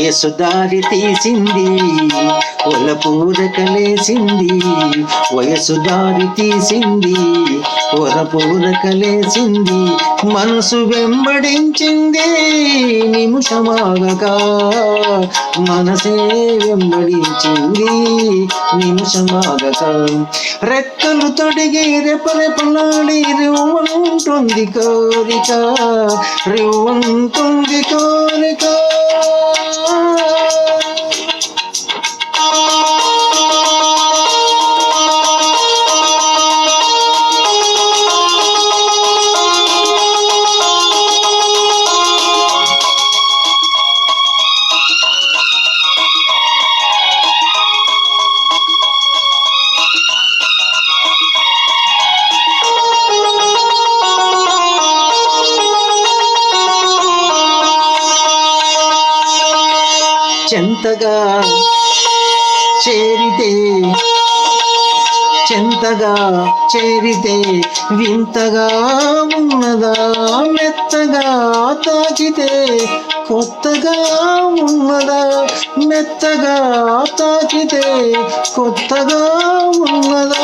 వయసు దారి తీసింది ఒలపూర కలేసింది వయసు దారి తీసింది ఒలపూర కలేసింది మనసు వెంబడించింది నిమిషమాగక మనసే వెంబడించింది నిమిషమాగక రెక్కలు తొడిగి రెపరెపలాడి రివ్వంటుంది కోరిక రివ్వంటుంది కోరిక చెంతగా చేరితే వింతగా ఉన్నదా మెత్తగా తాకితే కొత్తగా ఉన్నదా మెత్తగా తాకితే కొత్తగా ఉన్నదా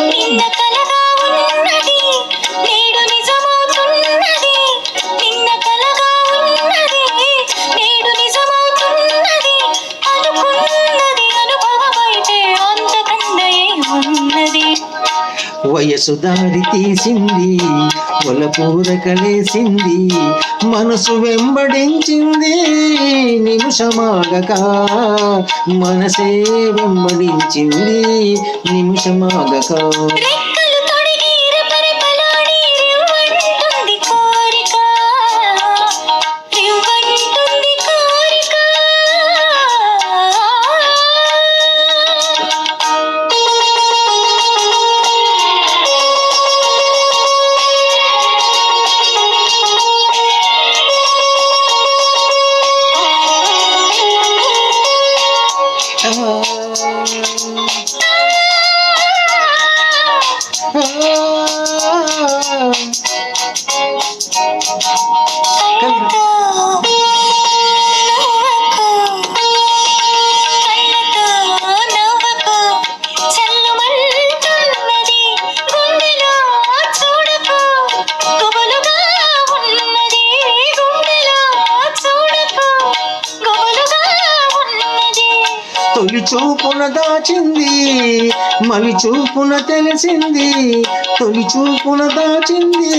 వయసు దారి తీసింది ఒలపూర కలేసింది మనసు వెంబడించింది నిమిషమాగక మనసే వెంబడించింది నిమిషమాగక తొలి చూపున దాచింది మలి చూపున తెలిసింది తొలి చూపున దాచింది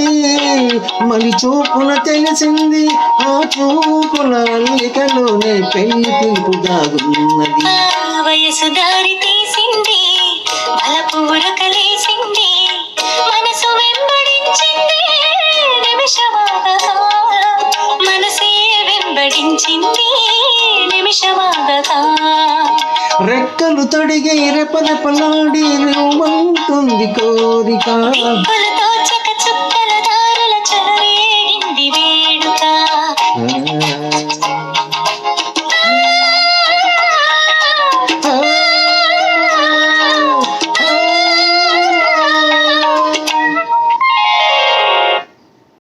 మలి చూపున తెలిసింది ఆ చూపుల అల్లికలోనే పెళ్లి పిలుపు దాగున్నది వయసు దారి తీసింది బలపూర కలేసింది మనసు వెంబడించింది నిమిషమాగక మనసే వెంబడించింది నిమిషమాగక రెక్కలు తొడిగి రెపరెపలాడి రివ్వంటుంది కోరిక